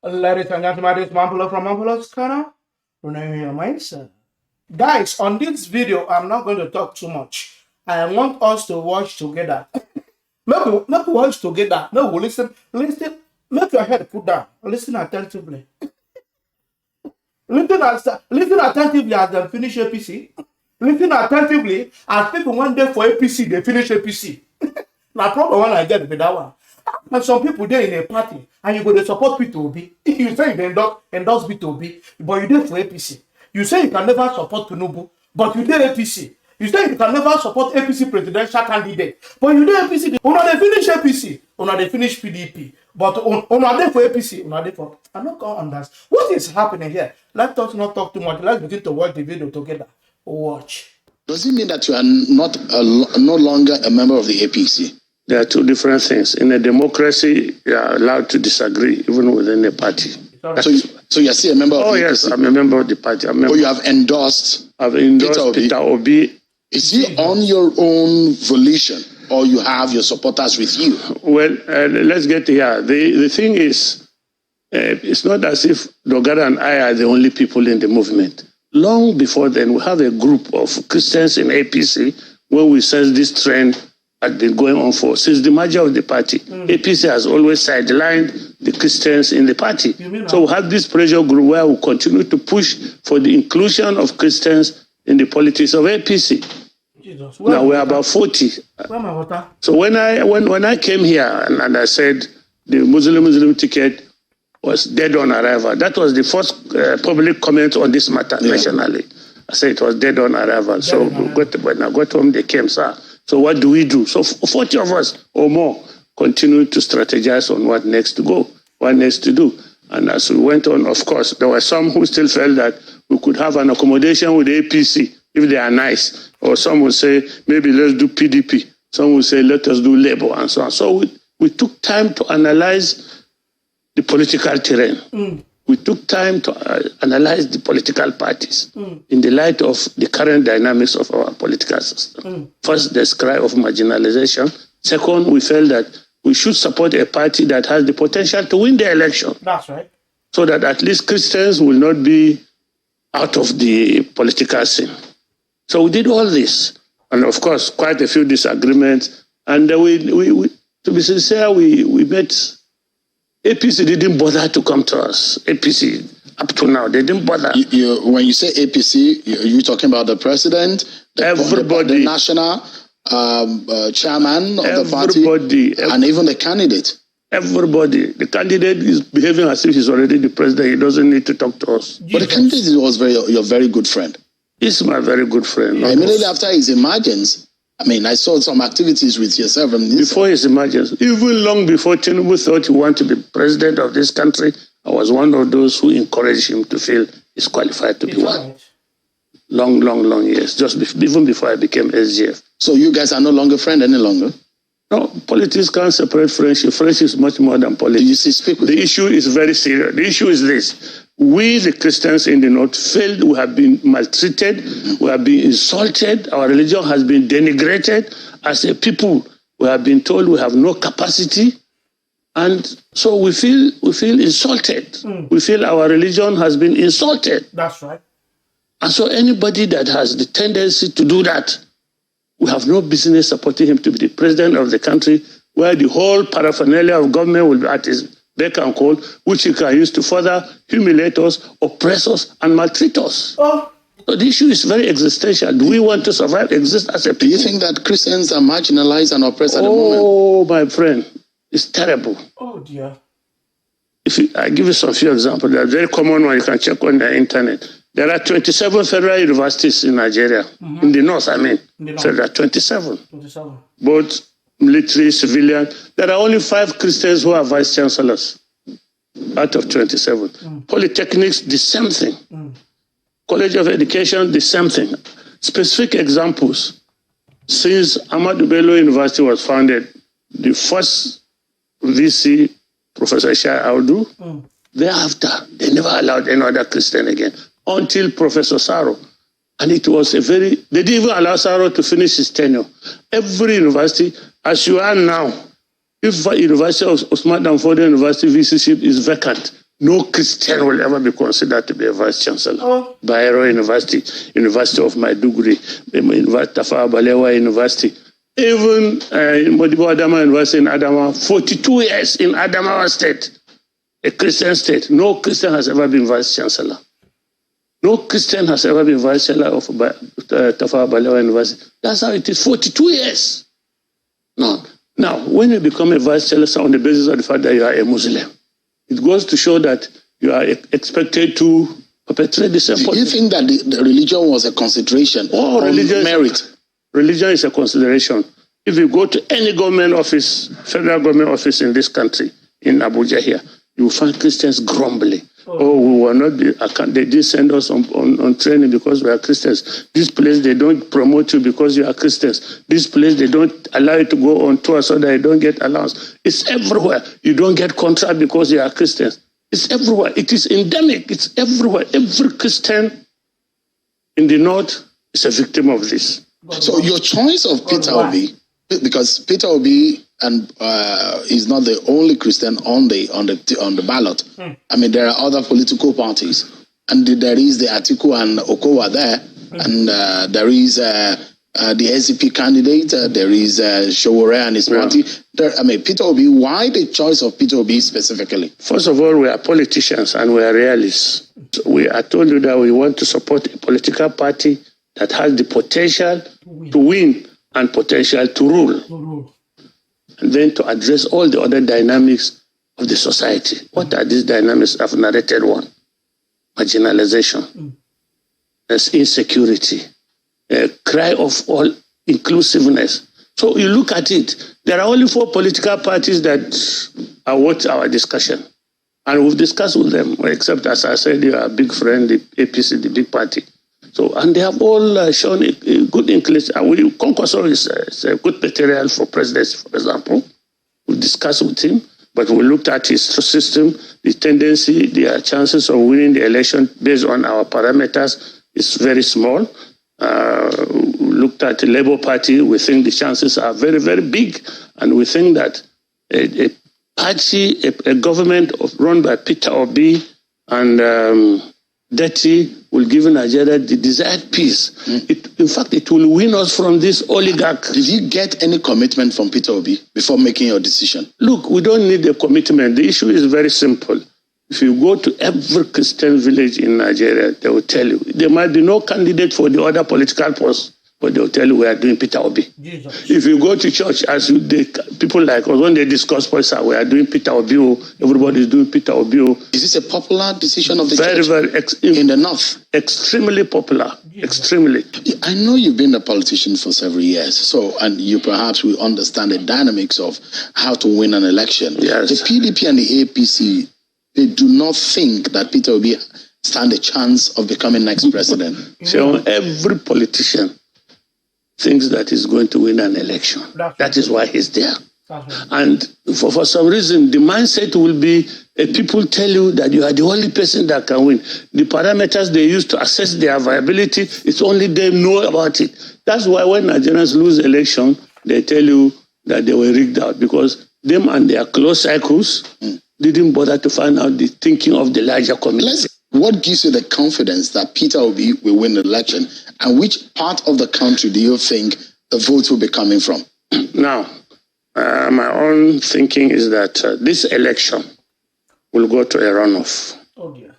Ladies and gentlemen, this is Mambulo from Mambulo's Corner. Renewing your mindset. Guys, on this video, I'm not going to talk too much. I want us to watch together. Make we watch together. Make we listen. Listen. Make your head put down. Listen attentively. Listen attentively as they finish APC. Listen attentively as people one day for APC, they finish APC. Now, problem one I get with that one. And some people there in a party and you go to support Peter Obi. You say you endorse Peter Obi, but you did for APC. You say you can never support Tinubu, but you did APC. You say you can never support APC presidential candidate, but you did APC. Una they finish APC, una they finish PDP, but una they for APC, una they for. I don't understand what is happening here. Let us not talk too much. Let's begin to watch the video together. Watch. Does it mean that you are no longer a member of the APC? There are two different things. In a democracy, you are allowed to disagree even within a party. So you're still a member of the APC? Yes, I'm a member of the party. You have endorsed Peter Obi. Is he on your own volition or you have your supporters with you? Well, let's get here. The thing is, it's not as if Dogara and I are the only people in the movement. Long before then, we have a group of Christians in APC where we sense this trend had been going on for since the merger of the party. APC has always sidelined the Christians in the party. So we have this pressure group where we continue to push for the inclusion of Christians in the politics of APC. Now we're about 40. So when I came here and I said the Muslim ticket was dead on arrival, that was the first public comment on this matter nationally. I said it was dead on arrival. So when I got home, they came, sir. So what do we do? So 40 of us or more continue to strategize on what next to go, what next to do. And as we went on, of course, there were some who still felt that we could have an accommodation with the APC if they are nice. Or some would say, maybe let's do PDP. Some would say, let us do Labour and so on. So we took time to analyze the political terrain. We took time to analyze the political parties in the light of the current dynamics of our political system. First, the cry of marginalization. Second, we felt that we should support a party that has the potential to win the election. That's right. So that at least Christians will not be out of the political scene. So we did all this. And of course, quite a few disagreements. And to be sincere, we met. APC didn't bother to come to us. APC, up to now, they didn't bother. When you say APC, you're talking about the president, the national chairman of the party, and even the candidate. Everybody. The candidate is behaving as if he's already the president. He doesn't need to talk to us. But the candidate was your very good friend. He's my very good friend. Immediately after his emergence, I mean, I saw some activities with yourself. Before his emergence, even long before Tinubu thought he wanted to be president of this country, I was one of those who encouraged him to feel he's qualified to be one. Long years, even before I became SGF. So you guys are no longer friends any longer? No, politics can't separate friendship. Friendship is much more than politics. The issue is very serious. The issue is this. We, the Christians in the North, felt we have been maltreated, we have been insulted, our religion has been denigrated. As a people, we have been told we have no capacity. And so we feel insulted. We feel our religion has been insulted. That's right. And so anybody that has the tendency to do that, we have no business supporting him to be the president of the country, where the whole paraphernalia of government will be at his beck and call, which he can use to further humiliate us, oppress us, and maltreat us. So the issue is very existential. Do we want to survive, exist as a people? Do you think that Christians are marginalized and oppressed at the moment? Oh, my friend, it's terrible. Oh, dear. I give you some few examples. They're very common one. You can check on the internet. There are 27 federal universities in Nigeria. In the north, I mean. So there are 27. Both military, civilian. There are only 5 Christians who are vice chancellors out of 27. Polytechnics, the same thing. College of Education, the same thing. Specific examples. Since Ahmadu Bello University was founded, the first VC, Professor Shai Audu, thereafter, they never allowed any other Christian again, until Professor Saro. And it was they didn't even allow Saro to finish his tenure. Every university, as you are now, if University of Osman Danfodio University VC-ship is vacant, No Christian will ever be considered to be a vice chancellor. Oh. Bayero University, University of Maiduguri, Tafawa Balewa University, even Modibo Adama University in Adamawa, 42 years in Adamawa State, a Christian state. No Christian has ever been vice chancellor. No Christian has ever been vice chancellor of Tafawa Balewa University. That's how it is, 42 years. No. Now, when you become a vice chancellor on the basis of the fact that you are a Muslim, it goes to show that you are expected to perpetrate the same policy. Do you think that the religion was a consideration or merit? Religion is a consideration. If you go to any government office, federal government office in this country, in Abuja here, you will find Christians grumbling. Oh, we will not be, they did send us on training because we are Christians. This place, they don't promote you because you are Christians. This place, they don't allow you to go on tour so that you don't get allowance. It's everywhere. You don't get contract because you are Christians. It's everywhere. It is endemic. It's everywhere. Every Christian in the North is a victim of this. So your choice of Peter Obi, because Peter Obi is not the only Christian on the ballot. I mean, there are other political parties, and there is the Atiku and Okowa there, and there is the SDP candidate. There is Showore and his party. Peter Obi. Why the choice of Peter Obi specifically? First of all, we are politicians and we are realists. I told you that we want to support a political party that has the potential to win and potential to rule. And then to address all the other dynamics of the society. What are these dynamics? I've narrated one. Marginalization. There's insecurity. A cry of all inclusiveness. So you look at it, there are only 4 political parties that are worth our discussion. And we've discussed with them, except, as I said, you are a big friend, the APC, the big party. So, and they have all shown a good inclination. Konkoso is a good material for presidency, for example. We discussed with him, but we looked at his system, the tendency, the chances of winning the election based on our parameters is very small. We looked at the Labour Party. We think the chances are very, very big. And we think that a party, a government run by Peter Obi and Deti will give Nigeria the desired peace. In fact, it will win us from this oligarch. Did you get any commitment from Peter Obi before making your decision? Look, we don't need a commitment. The issue is very simple. If you go to every Christian village in Nigeria, they will tell you. There might be no candidate for the other political posts, but they will tell you we are doing Peter Obi. Jesus. If you go to church, people like us, when they discuss politics, we are doing Peter Obi, everybody is doing Peter Obi. Is this a popular decision of the church? Very, in the North? Extremely popular, extremely. I know you've been a politician for several years, and you perhaps will understand the dynamics of how to win an election. Yes. The PDP and the APC, they do not think that Peter Obi stand a chance of becoming next president. So every politician thinks that he's going to win an election. That is why he's there. And for some reason, the mindset will be people tell you that you are the only person that can win. The parameters they use to assess their viability, it's only them know about it. That's why when Nigerians lose election, they tell you that they were rigged out because them and their close circles didn't bother to find out the thinking of the larger community. What gives you the confidence that Peter Obi will win the election? And which part of the country do you think the votes will be coming from? Now, my own thinking is that this election will go to a runoff. Oh dear.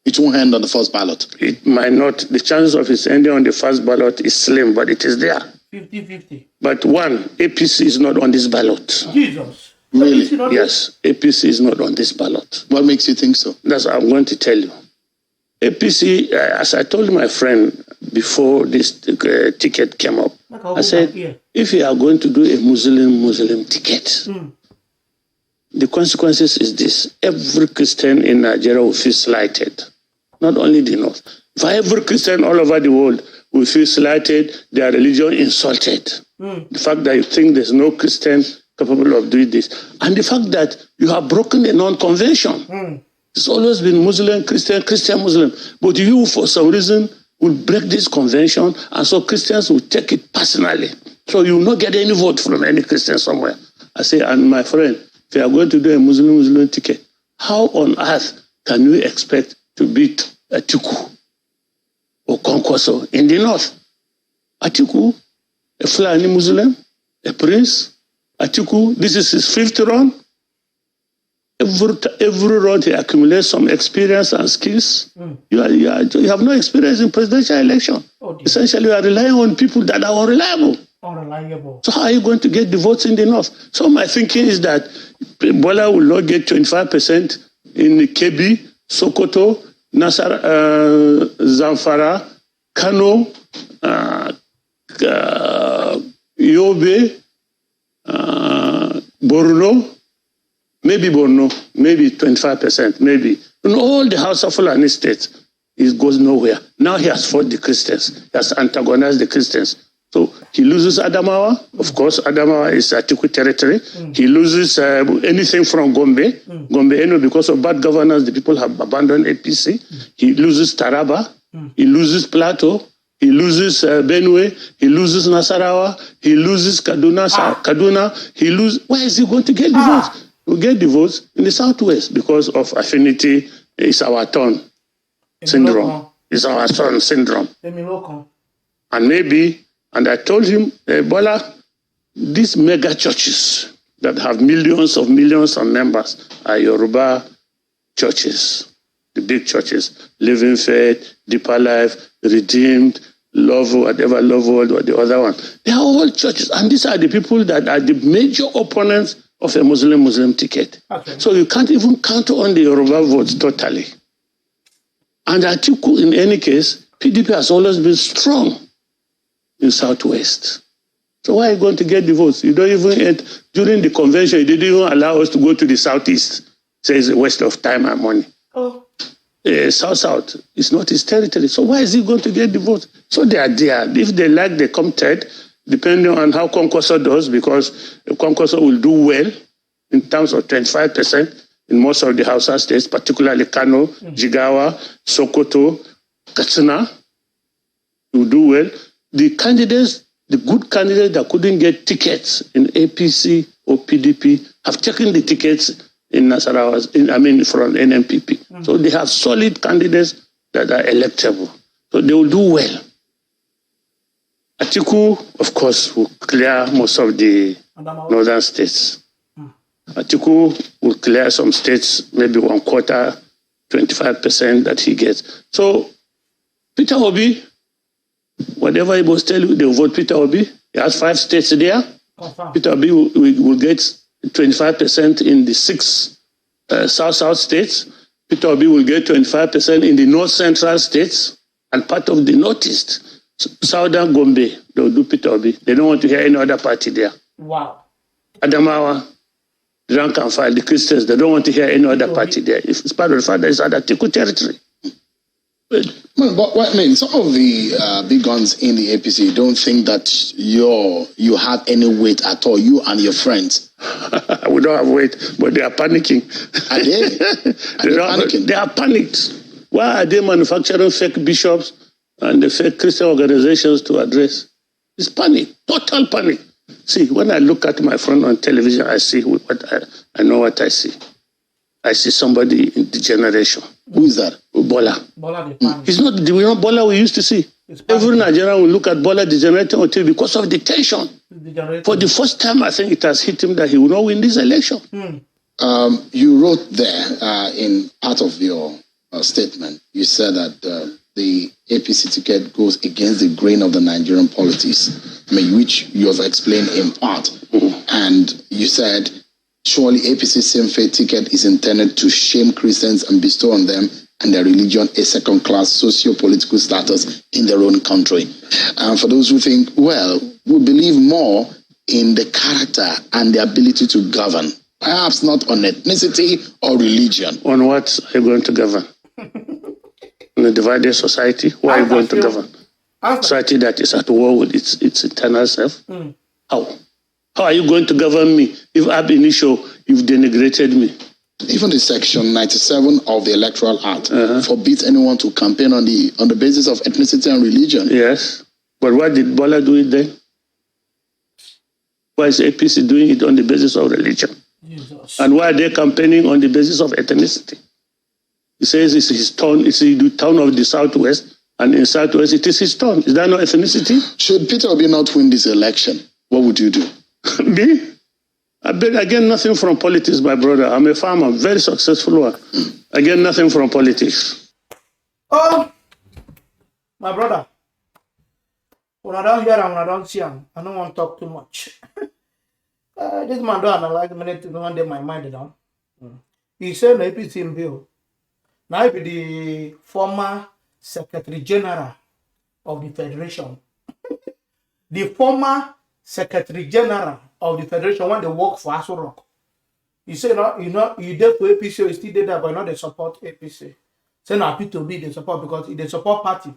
It won't end on the first ballot. It might not. The chances of it ending on the first ballot is slim, but it is there. 50-50. But APC is not on this ballot. Jesus. Really? Yes, APC is not on this ballot. What makes you think so? That's what I'm going to tell you. APC, as I told my friend before this ticket came up, I said, if you are going to do a Muslim ticket, the consequences is this. Every Christian in Nigeria will feel slighted. Not only the North. For every Christian all over the world will feel slighted, their religion insulted. The fact that you think there's no Christian capable of doing this. And the fact that you have broken a non-convention. It's always been Muslim, Christian, Christian, Muslim. But you, for some reason, will break this convention, and so Christians will take it personally. So you will not get any vote from any Christian somewhere. I say, and my friend, if you are going to do a Muslim ticket, How on earth can we expect to beat Atiku or Kwankwaso in the north? Atiku, a Fulani Muslim, a prince. Atiku, this is his 5th run. Every run he accumulates some experience and skills. You have no experience in presidential election. Essentially, you are relying on people that are unreliable. So how are you going to get the votes in the north? So my thinking is that Bola will not get 25% in Kebbi, Sokoto, Zamfara, Kano, Yobe, Borno, maybe 25%, maybe. In all the House of Fulani states, it goes nowhere. Now he has fought the Christians. He has antagonized the Christians. So he loses Adamawa. Of course, Adamawa is Atiku territory. He loses anything from Gombe. Gombe, because of bad governance, the people have abandoned APC. He loses Taraba. He loses Plateau. He loses Benue. He loses Nasarawa. He loses Kaduna. He loses. Where is he going to get the votes? We get the votes in the southwest because of affinity. It's our turn syndrome. It's our turn syndrome. And maybe. And I told him, Bola, these mega churches that have millions of members are Yoruba churches, the big churches, Living Faith, Deeper Life, Redeemed, Love, whatever, Love World, or the other one. They are all churches. And these are the people that are the major opponents of a Muslim ticket. Okay. So you can't even count on the Yoruba votes totally. And Atiku, in any case, PDP has always been strong in Southwest. So why are you going to get the votes? You don't even, during the convention, you didn't even allow us to go to the Southeast. So it's a waste of time and money. South, it's not his territory. So why is he going to get the votes? So they are there. If they like, they come third, depending on how Kwankwaso does, because Kwankwaso will do well in terms of 25% in most of the Hausa states, particularly Kano, Jigawa, Sokoto, Katsina, will do well. The candidates, the good candidates that couldn't get tickets in APC or PDP have taken the tickets in Nasarawa, from NMPP. So they have solid candidates that are electable. So they will do well. Atiku, of course, will clear most of the northern states. Atiku will clear some states, maybe 1/4, 25% that he gets. So Peter Obi, whatever he must tell you, they will vote Peter Obi. He has 5 states there. Peter Obi will get 25% in the 6 South states. Peter Obi will get 25% in the North Central states and part of the Northeast. Southern Gombe, they will do Peter Obi. They don't want to hear any other party there. Wow. Adamawa, rank and file, the Christians, they don't want to hear any other party there. If it's part of the fact that it's at Atiku territory. But some of the big guns in the APC don't think that you have any weight at all, you and your friends. We don't have weight, but they are panicking. Are they? Panicking? They are panicked. Why are they manufacturing fake bishops and the fake Christian organizations to address? It's panic, total panic. See, when I look at my friend on television, I see I know what I see. I see somebody in degeneration. Who is that? Bola. He's not the Bola we used to see. Every Nigerian will look at Bola degenerating until because of the tension. For the first time, I think it has hit him that he will not win this election. You wrote there in part of your statement, you said that the APC ticket goes against the grain of the Nigerian politics, which you have explained in part. And you said, surely APC same-faith ticket is intended to shame Christians and bestow on them and their religion a second-class socio-political status in their own country. And for those who think, well, we believe more in the character and the ability to govern, perhaps not on ethnicity or religion. On what are you going to govern? In a divided society? Why are you going to govern? Society that is at war with its internal self? How? How are you going to govern me if ab initio you've denigrated me? Even the section 97 of the Electoral Act forbids anyone to campaign on the basis of ethnicity and religion. Yes. But why did Bola do it then? Why is APC doing it on the basis of religion? Jesus. And why are they campaigning on the basis of ethnicity? He says it's his turn, it's the town of the Southwest, and in Southwest it is his turn. Is that not ethnicity? Should Peter Obi not win this election, what would you do? Me? I get nothing from politics, my brother. I'm a farmer, very successful one. I get nothing from politics. Oh, my brother. When I don't hear him, when I don't see him, I don't want to talk too much. This man don't analyze minute to one day my mind down. He said the APC bill. Now he be the former Secretary General of the Federation. The former Secretary General of the Federation when they work for Aso Rock. He said, you did for APC, you still did that, but not they support APC. Say now Peter Obi they support because they support party.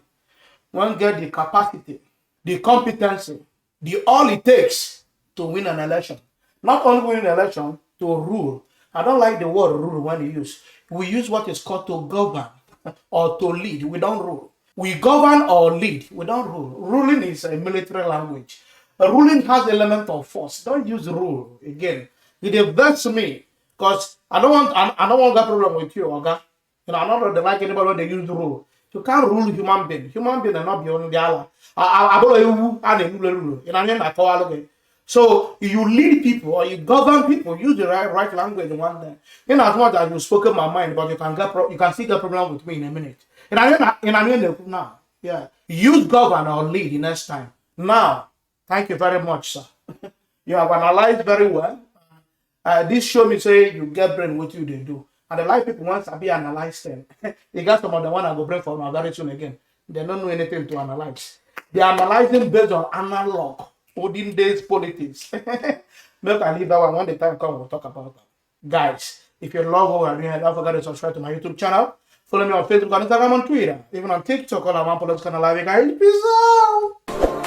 One get the capacity, the competency, the all it takes to win an election. Not only win an election, to rule. I don't like the word rule when you use. We use what is called to govern or to lead. We don't rule. We govern or lead. We don't rule. Ruling is a military language. Ruling has element of force. Don't use rule again. It vexes me because I don't want that problem with you, okay? You know, I'm not like anybody when they use rule. You can't rule human being. Human being are not beyond the Allah. So you lead people or you govern people, use the right language one day. In as much as you spoken my mind, but you can see the problem with me in a minute. Now, yeah, use govern or lead the next time. Now, thank you very much, sir. You have analyzed very well. This show me say you get brain what you they do. And the life people once I be analyzed them. They got some of the one I go bring for my very soon again. They don't know anything to analyze. They are analyzing based on analog, olden days politics. Make I leave that one when the time comes, we'll talk about that. Guys, if you love what we're doing, don't forget to subscribe to my YouTube channel. Follow me on Facebook and Instagram and Twitter. Even on TikTok, all I'm on politics channel live. Guys, peace out.